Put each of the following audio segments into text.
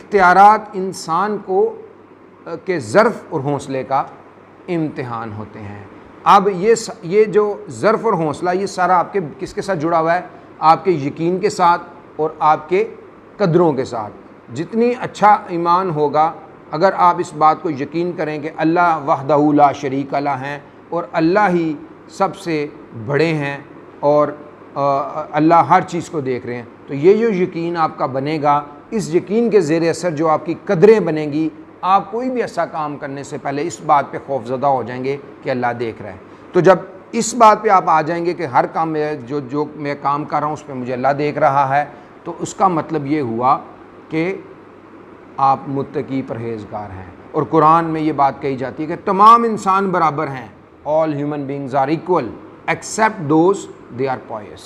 इख्तियारात इंसान को के ज़र्फ़ और हौसले का इम्तिहान होते हैं। अब ये जो ज़र्फ़ और हौसला ये सारा आपके किसके साथ जुड़ा हुआ है? आपके यकीन के साथ और आपके कदरों के साथ। जितनी अच्छा ईमान होगा, अगर आप इस बात को यकीन करें कि अल्लाह वहदहू ला शरीक ला हैं और अल्लाह ही सबसे बड़े हैं और अल्लाह हर चीज़ को देख रहे हैं, तो ये जो यकीन आपका बनेगा, इस यकीन के ज़ेर असर जो आपकी कदरें बनेंगी, आप कोई भी ऐसा काम करने से पहले इस बात पे खौफज़दा हो जाएंगे कि अल्लाह देख रहा है। तो जब इस बात पे आप आ जाएंगे कि हर काम में जो मैं काम कर रहा हूँ उस पर मुझे अल्लाह देख रहा है, तो उसका मतलब ये हुआ कि आप मुत्तकी परहेज़गार हैं। और कुरान में ये बात कही जाती है कि तमाम इंसान बराबर हैं, all human beings are equal except those they are pious.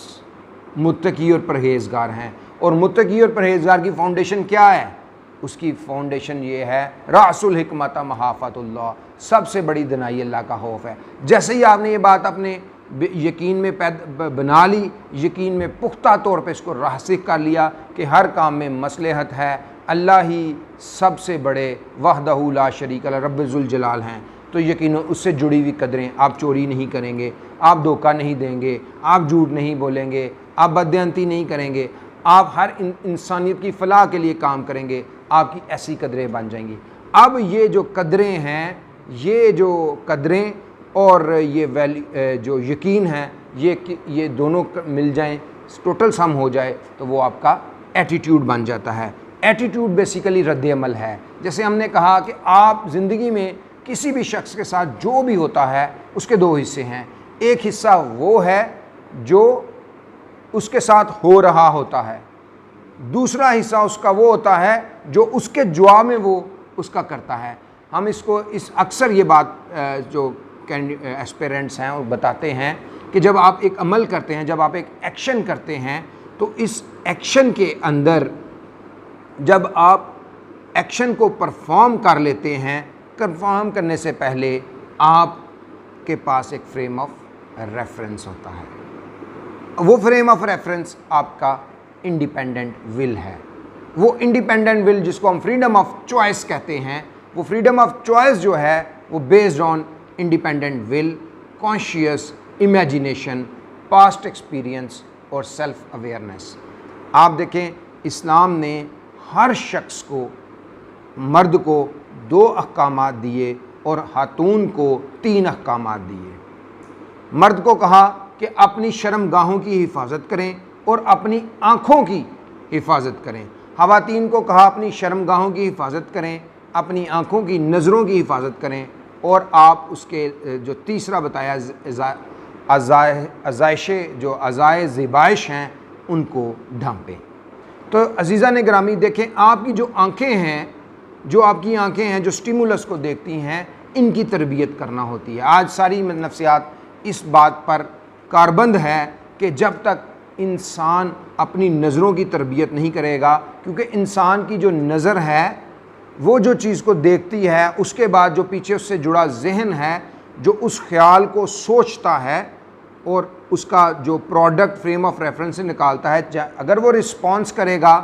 मुत्तकी और परहेज़गार हैं। और मुत्तकी और परहेज़गार की फाउंडेशन क्या है? उसकी फाउंडेशन ये है रासुल हिकमत महाफ़तुल्लाह, सबसे बड़ी दनाई अल्लाह का खौफ है। जैसे ही आपने ये बात अपने यकीन में बना ली, यकीन में पुख्ता तौर पे इसको रासिख कर लिया कि हर काम में मसलहत है, अल्लाह ही सबसे बड़े वहदहू ला शरीक ला रब्बुल जलाल हैं, तो यकीन उससे जुड़ी हुई कदरें, आप चोरी नहीं करेंगे, आप धोखा नहीं देंगे, आप झूठ नहीं बोलेंगे, आप बदअंती नहीं करेंगे, आप हर इंसानियत की फ़लाह के लिए काम करेंगे, आपकी ऐसी कदरें बन जाएंगी। अब ये जो कदरें हैं, ये जो कदरें और ये जो यकीन है, ये दोनों मिल जाएं, टोटल सम हो जाए, तो वो आपका एटीट्यूड बन जाता है। एटीट्यूड बेसिकली रद्द-ए-अमल है। जैसे हमने कहा कि आप ज़िंदगी में किसी भी शख्स के साथ जो भी होता है उसके दो हिस्से हैं। एक हिस्सा वो है जो उसके साथ हो रहा होता है, दूसरा हिस्सा उसका वो होता है जो उसके जवाब में वो उसका करता है। हम इसको अक्सर ये बात जो एस्पिरेंट्स हैं वो बताते हैं कि जब आप एक अमल करते हैं, जब आप एक एक्शन करते हैं, तो इस एक्शन के अंदर जब आप एक्शन को परफॉर्म कर लेते हैं, परफॉर्म करने से पहले आपके पास एक फ्रेम ऑफ रेफरेंस होता है। वो फ्रेम ऑफ रेफरेंस आपका इंडिपेंडेंट विल है। वो इंडिपेंडेंट विल जिसको हम फ्रीडम ऑफ चॉइस कहते हैं, वो फ्रीडम ऑफ चॉइस जो है वो based on independent will, conscious imagination, past experience और सेल्फ अवेयरनेस। आप देखें, इस्लाम ने हर शख्स को, मर्द को 2 अहकामात दिए और खातून को 3 अहकामात दिए। मर्द को कहा कि अपनी शर्मगाहों की हिफाजत करें और अपनी आँखों की हिफाजत करें। ख़वातीन को कहा अपनी शर्मगाहों की हिफाजत करें, अपनी आँखों की नज़रों की हिफाजत करें, और आप उसके जो तीसरा बताया अज़ाइशे जो अज़ाए ज़िबाइश हैं उनको ढांपें। तो अज़ीज़ा ने ग्रामी देखें, आपकी जो आँखें हैं, जो आपकी आँखें हैं जो स्टिमुलस को देखती हैं, इनकी तरबियत करना होती है। आज सारी नफ्सियात इस बात पर कारबंद है कि जब तक इंसान अपनी नज़रों की तरबियत नहीं करेगा, क्योंकि इंसान की जो नज़र है वो जो चीज़ को देखती है, उसके बाद जो पीछे उससे जुड़ा जहन है जो उस ख्याल को सोचता है और उसका जो प्रोडक्ट फ्रेम ऑफ रेफरेंस से निकालता है, अगर वो रिस्पॉन्स करेगा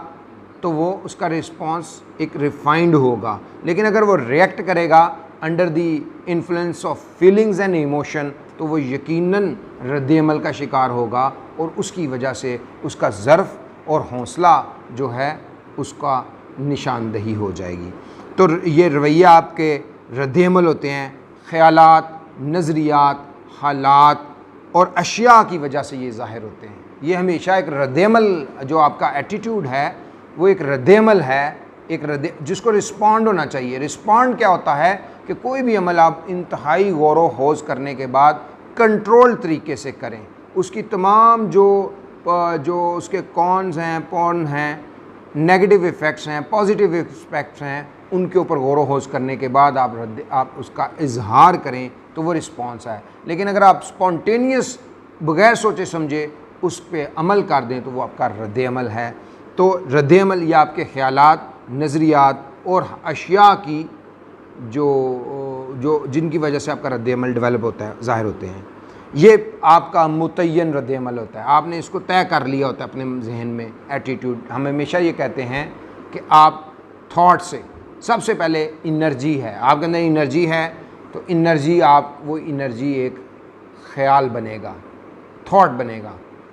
तो वो उसका रिस्पॉन्स एक रिफाइंड होगा, लेकिन अगर वो रिएक्ट करेगा under the influence of feelings and emotion, तो वो यकीनन रद्द-ए-अमल का शिकार होगा और उसकी वजह से उसका ज़र्फ़ और हौसला जो है उसका निशानदही हो जाएगी। तो ये रवैया आपके रद्द-ए-अमल होते हैं, ख़यालात, नज़रियात, हालात और अशिया की वजह से ये ज़ाहिर होते हैं। ये हमेशा एक रद्द-ए-अमल, जो आपका एटीट्यूड है वो एक रद्द-ए-अमल है, जिसको रिस्पॉन्ड होना चाहिए। रिस्पॉन्ड क्या होता है कि कोई भी अमल आप इंतहाई गौर व खौज़ करने के बाद कंट्रोल तरीके से करें, उसकी तमाम जो उसके कॉन्स हैं, पॉन हैं, नेगेटिव इफ़ेक्ट्स हैं, पॉजिटिव इफ़ेक्ट्स हैं, उनके ऊपर गौर व खौज़ करने के बाद आप उसका इजहार करें, तो वो रिस्पॉन्स है। लेकिन अगर आप स्पॉन्टेनियस बग़ैर सोचे समझे उस पर अमल कर दें तो वो आपका रद्द-ए-अमल है। तो रद्द-ए-अमल या आपके ख़यालात, नज़रियात और अशिया की जो जिनकी वजह से आपका रद्द-ए-अमल डेवलप होता है, ज़ाहिर होते हैं, ये आपका मुतय्यन रद्द-ए-अमल होता है। आपने इसको तय कर लिया होता है अपने जहन में। एटीट्यूड, हम हमेशा ये कहते हैं कि आप थॉट से। सबसे पहले एनर्जी है, आपके अंदर एनर्जी है तो एनर्जी वो एनर्जी एक ख्याल बनेगा, थॉट बनेगा।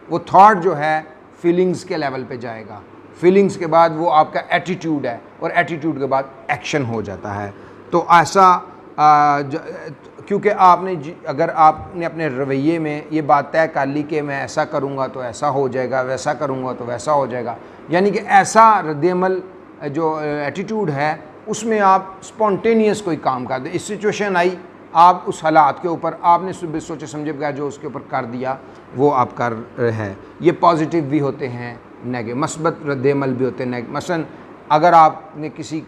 वो थॉट जो है फीलिंग्स के लेवल पे जाएगा, फीलिंग्स के बाद वो आपका एटीट्यूड है और एटीट्यूड के बाद एक्शन हो जाता है। तो ऐसा क्योंकि अगर आपने अपने रवैये में ये बात तय कर ली कि मैं ऐसा करूँगा तो ऐसा हो जाएगा, वैसा करूँगा तो वैसा हो जाएगा, यानी कि ऐसा रद्दअमल जो एटीट्यूड है उसमें आप स्पॉन्टेनियस कोई काम कर दें। इस सिचुएशन आई, आप उस हालात के ऊपर आपने सुबह सोचे समझे बगैर जो उसके ऊपर कर दिया वो आप कर रहे हैं। ये पॉजिटिव भी होते हैं, नेगेटिव मस्बत रद्दअमल भी होते हैं। मसलन अगर आपने किसी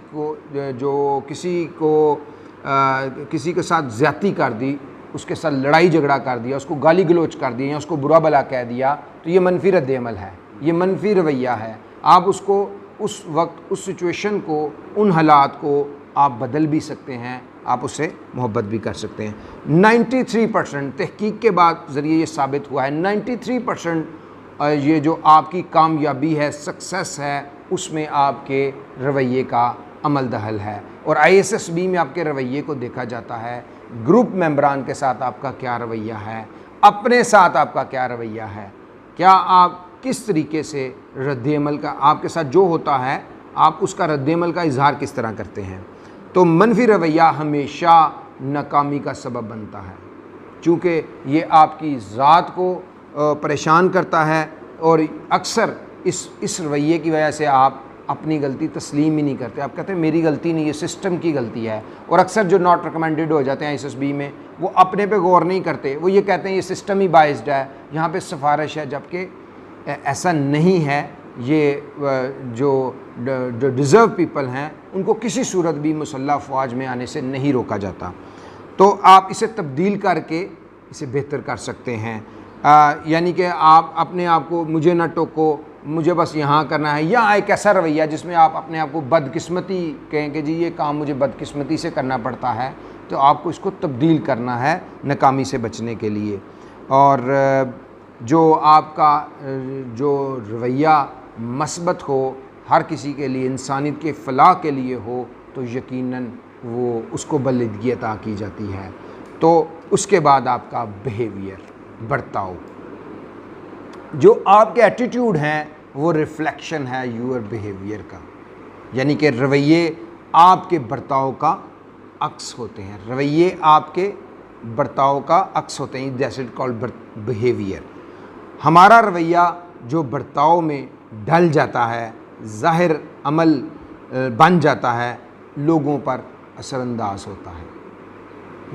के साथ ज़्यादती कर दी, उसके साथ लड़ाई झगड़ा कर दिया, उसको गाली गलोच कर दिया या उसको बुरा भला कह दिया, तो ये मनफी रद्दअमल है, ये मनफी रवैया है। आप उसको उस वक्त उस सिचुएशन को, उन हालात को आप बदल भी सकते हैं, आप उससे मोहब्बत भी कर सकते हैं। 93% तहकीक के बाद ज़रिए ये साबित हुआ है, 93% ये जो आपकी कामयाबी है, सक्सेस है, उसमें आपके रवैये का अमल दखल है। और ISSB में आपके रवैये को देखा जाता है, ग्रुप मेंबरान के साथ आपका क्या रवैया है, अपने साथ आपका क्या रवैया है, क्या आप किस तरीके से रद्दअमल का, आपके साथ जो होता है आप उसका रद्दअमल का इजहार किस तरह करते हैं। तो मनफी रवैया हमेशा नाकामी का सबब बनता है, चूँकि ये आपकी ज़ात को परेशान करता है और अक्सर इस रवैये की वजह से आप अपनी गलती तस्लीम ही नहीं करते। आप कहते हैं मेरी गलती नहीं, ये सिस्टम की गलती है। और अक्सर जो नॉट रिकमेंडेड हो जाते हैं ISSB में, वो अपने पे गौर नहीं करते, वो ये कहते हैं ये सिस्टम ही बाइस्ड है, यहाँ पे सिफारिश है, जबकि ऐसा नहीं है। ये जो डिज़र्व पीपल हैं उनको किसी सूरत भी मुसल्लह फ़ौज में आने से नहीं रोका जाता। तो आप इसे तब्दील करके इसे बेहतर कर सकते हैं। यानी कि आप अपने आप को मुझे ना टोको, मुझे बस यहाँ करना है, या एक ऐसा रवैया जिसमें आप अपने आप को बदकिस्मती कहें कि जी ये काम मुझे बदकिस्मती से करना पड़ता है, तो आपको इसको तब्दील करना है नाकामी से बचने के लिए। और जो आपका जो रवैया मस्बत हो, हर किसी के लिए, इंसानियत के फ़लाह के लिए हो, तो यकीनन वो उसको बलिदगी अता की जाती है। तो उसके बाद आपका बिहेवियर, बर्ताव, जो आपके एटीट्यूड हैं वो रिफ्लेक्शन है यूर बिहेवियर का, यानी कि रवैये आपके बर्ताव का अक्स होते हैं, रवैये आपके बर्ताव का अक्स होते हैं। That's it called behaviour. हमारा रवैया जो बर्ताव में ढल जाता है, ज़ाहिर अमल बन जाता है, लोगों पर असरअंदाज होता है।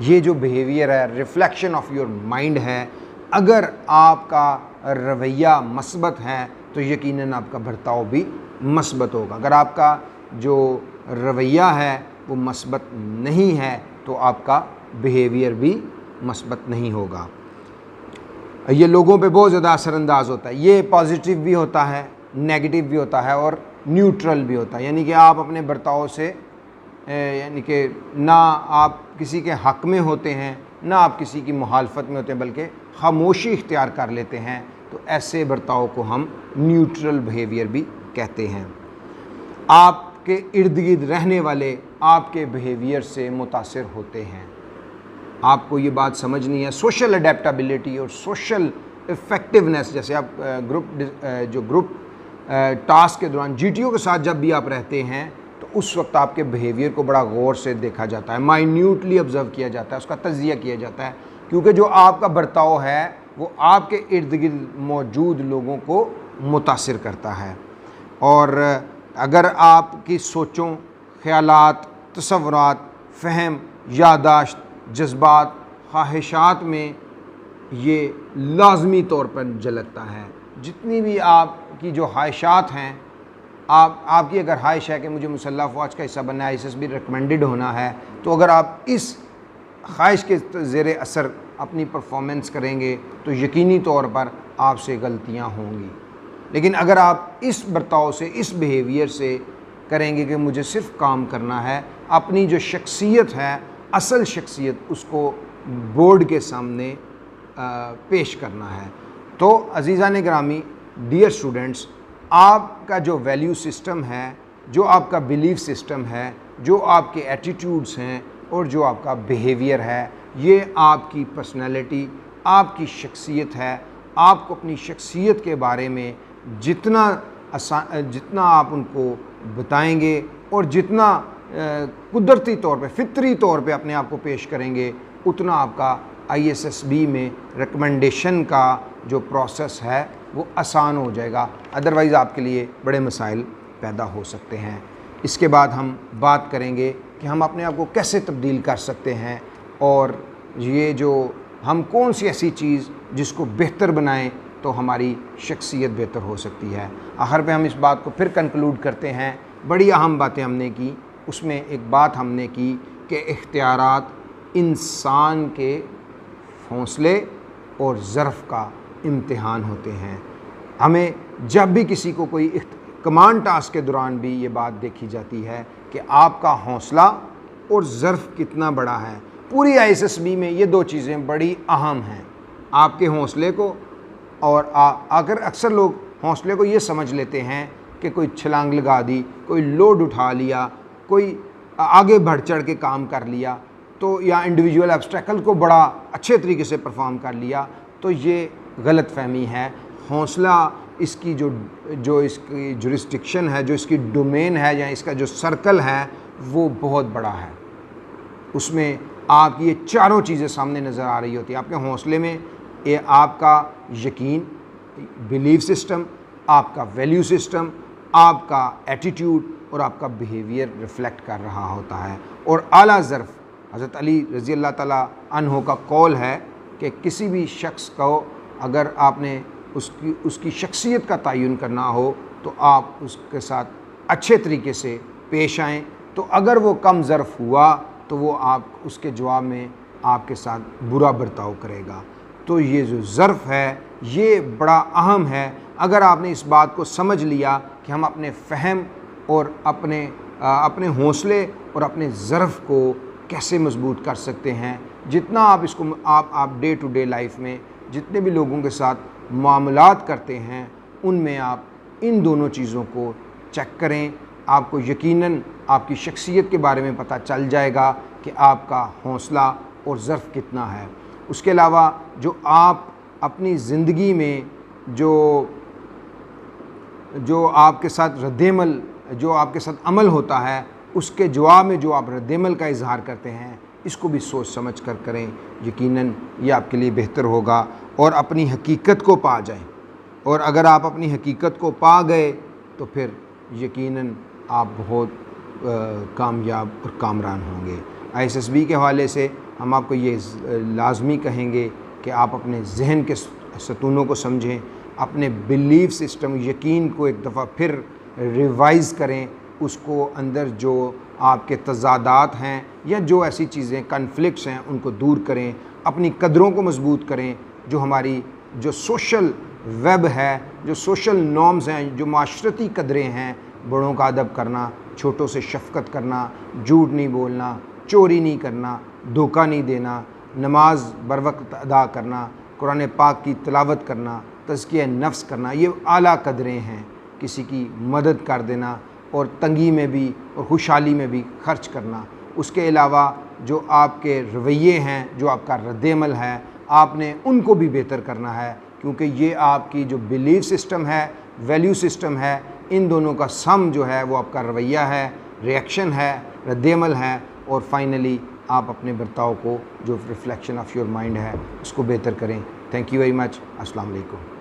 ये जो बिहेवियर है रिफ्लेक्शन ऑफ योर माइंड है। अगर आपका रवैया मस्बत है तो यकीनन आपका बर्ताव भी मस्बत होगा। अगर आपका जो रवैया है वो मस्बत नहीं है तो आपका बिहेवियर भी मस्बत नहीं होगा। ये लोगों पे बहुत ज़्यादा असरअंदाज होता है। ये पॉजिटिव भी होता है, नेगेटिव भी होता है और न्यूट्रल भी होता है। यानी कि आप अपने बर्ताव से यानी कि ना आप किसी के हक़ में होते हैं, ना आप किसी की मुखालफत में होते हैं, बल्कि खामोशी इख्तियार कर लेते हैं, तो ऐसे बर्ताव को हम न्यूट्रल बिहेवियर भी कहते हैं। आपके इर्द गिर्द रहने वाले आपके बिहेवियर से मुतासिर होते हैं। आपको ये बात समझनी है। सोशल अडेप्टबिलिटी और सोशल इफ़ेक्टिवनेस, जैसे आप ग्रुप टास्क के दौरान GTO के साथ जब भी आप रहते हैं तो उस वक्त आपके बिहेवियर को बड़ा गौर से देखा जाता है, माइन्यूटली ऑब्ज़र्व किया जाता है, उसका तज़किया किया जाता है, क्योंकि जो आपका बर्ताव है वो आपके इर्द गिर्द मौजूद लोगों को मुतासिर करता है। और अगर आपकी सोचों, ख़यालात, तसव्वुरात, फ़हम, यादाश्त, जज्बात, ख्वाहिशात में ये लाजमी तौर पर झलकता है। जितनी भी आपकी जो ख्वाहिशात हैं, आपकी अगर ख्वाहिश है कि मुझे मुसल्लह फ़ौज का हिस्सा बनना है, ISSB रिकमेंडेड होना है, तो अगर आप इस ख्वाहिश के ज़ेरे असर अपनी परफॉर्मेंस करेंगे तो यकीनी तौर पर आपसे गलतियां होंगी। लेकिन अगर आप इस बर्ताव से, इस बिहेवियर से करेंगे कि मुझे सिर्फ काम करना है, अपनी जो शख्सियत है, असल शख्सियत, उसको बोर्ड के सामने पेश करना है। तो अज़ीज़ान गिरामी, डियर स्टूडेंट्स, आपका जो वैल्यू सिस्टम है जो आपका बिलीफ सिस्टम है, जो आपके एटीट्यूड्स हैं और जो आपका बिहेवियर है, ये आपकी पर्सनैलिटी, आपकी शख्सियत है। आपको अपनी शख्सियत के बारे में जितना आप उनको बताएंगे और जितना कुदरती तौर पे, फितरी तौर पे अपने आप को पेश करेंगे, उतना आपका ISSB में रिकमेंडेशन का जो प्रोसेस है वो आसान हो जाएगा। अदरवाइज़ आपके लिए बड़े मसाइल पैदा हो सकते हैं। इसके बाद हम बात करेंगे कि हम अपने आप को कैसे तब्दील कर सकते हैं और ये जो हम कौन सी ऐसी चीज़ जिसको बेहतर बनाएं तो हमारी शख्सियत बेहतर हो सकती है। आखिर पे हम इस बात को फिर कंक्लूड करते हैं। बड़ी अहम बातें हमने की, उसमें एक बात हमने की कि इख्तियारात इंसान के हौसले और ज़र्फ़ का इम्तिहान होते हैं। हमें जब भी किसी को कोई कमांड टास्क के दौरान भी ये बात देखी जाती है कि आपका हौसला और ज़र्फ़ कितना बड़ा है। पूरी ISSB में ये 2 चीज़ें बड़ी अहम हैं, आपके हौसले को और अगर अक्सर लोग हौसले को ये समझ लेते हैं कि कोई छलांग लगा दी, कोई लोड उठा लिया, कोई आगे बढ़ चढ़ के काम कर लिया, तो या इंडिविजुअल ऑब्स्टेकल को बड़ा अच्छे तरीके से परफॉर्म कर लिया, तो ये गलत फहमी है। हौसला इसकी जो इसकी जुरिस्डिक्शन है, जो इसकी डोमेन है या इसका जो सर्कल है वो बहुत बड़ा है। उसमें आपकी ये चारों चीज़ें सामने नज़र आ रही होती है। आपके हौसले में ये आपका यकीन, बिलीफ सिस्टम, आपका वैल्यू सिस्टम, आपका एटीट्यूड और आपका बिहेवियर रिफ़्लेक्ट कर रहा होता है। और आला ज़र्फ़, हज़रत अली रज़ी अल्लाह ताला अन्हो का कौल है कि किसी भी शख्स को अगर आपने उसकी शख्सियत का तयन करना हो तो आप उसके साथ अच्छे तरीके से पेश आएँ, तो अगर वो कम ज़र्फ़ हुआ तो वो आप उसके जवाब में आपके साथ बुरा बर्ताव करेगा। तो ये जो ज़र्फ़ है ये बड़ा अहम है। अगर आपने इस बात को समझ लिया कि हम अपने फ़हम और अपने हौसले और अपने ज़र्फ़ को कैसे मजबूत कर सकते हैं, जितना आप इसको आप डे टू डे लाइफ में जितने भी लोगों के साथ मामलात करते हैं उनमें आप इन दोनों चीज़ों को चेक करें, आपको यकीनन आपकी शख्सियत के बारे में पता चल जाएगा कि आपका हौसला और ज़र्फ़ कितना है। उसके अलावा जो आप अपनी ज़िंदगी में जो आपके साथ रद्देमल, जो आपके साथ अमल होता है, उसके जवाब में जो आप रद्देमल का इजहार करते हैं, इसको भी सोच समझ कर करें। यकीनन ये आपके लिए बेहतर होगा और अपनी हकीकत को पा जाएं। और अगर आप अपनी हकीकत को पा गए तो फिर यकीनन आप बहुत कामयाब और कामरान होंगे। ISSB के हवाले से हम आपको ये लाजमी कहेंगे कि आप अपने जहन के सतूनों को समझें, अपने बिलीफ सिस्टम, यकीन को एक दफ़ा फिर रिवाइज़ करें, उसको अंदर जो आपके तज़ादात हैं या जो ऐसी चीज़ें कन्फ्लिक्ट्स हैं उनको दूर करें, अपनी कदरों को मजबूत करें, जो हमारी जो सोशल वेब है, जो सोशल नॉर्म्स हैं, जो माशरती कदरें हैं, बड़ों का अदब करना, छोटों से शफ़क़त करना, झूठ नहीं बोलना, चोरी नहीं करना, धोखा नहीं देना, नमाज बर वक्त अदा करना, कुरान पाक की तिलावत करना, तज़किया नफ्स करना, ये आला कदरें हैं। किसी की मदद कर देना और तंगी में भी और खुशहाली में भी खर्च करना। उसके अलावा जो आपके रवैये हैं, जो आपका रद्देमल है, आपने उनको भी बेहतर करना है, क्योंकि ये आपकी जो बिलीफ सिस्टम है, वैल्यू सिस्टम है, इन दोनों का सम जो है वो आपका रवैया है, रिएक्शन है, रद्देमल है और फाइनली आप अपने बर्ताव को जो रिफ्लेक्शन ऑफ योर माइंड है उसको बेहतर करें। Thank you very much. अस्सलाम वालेकुम।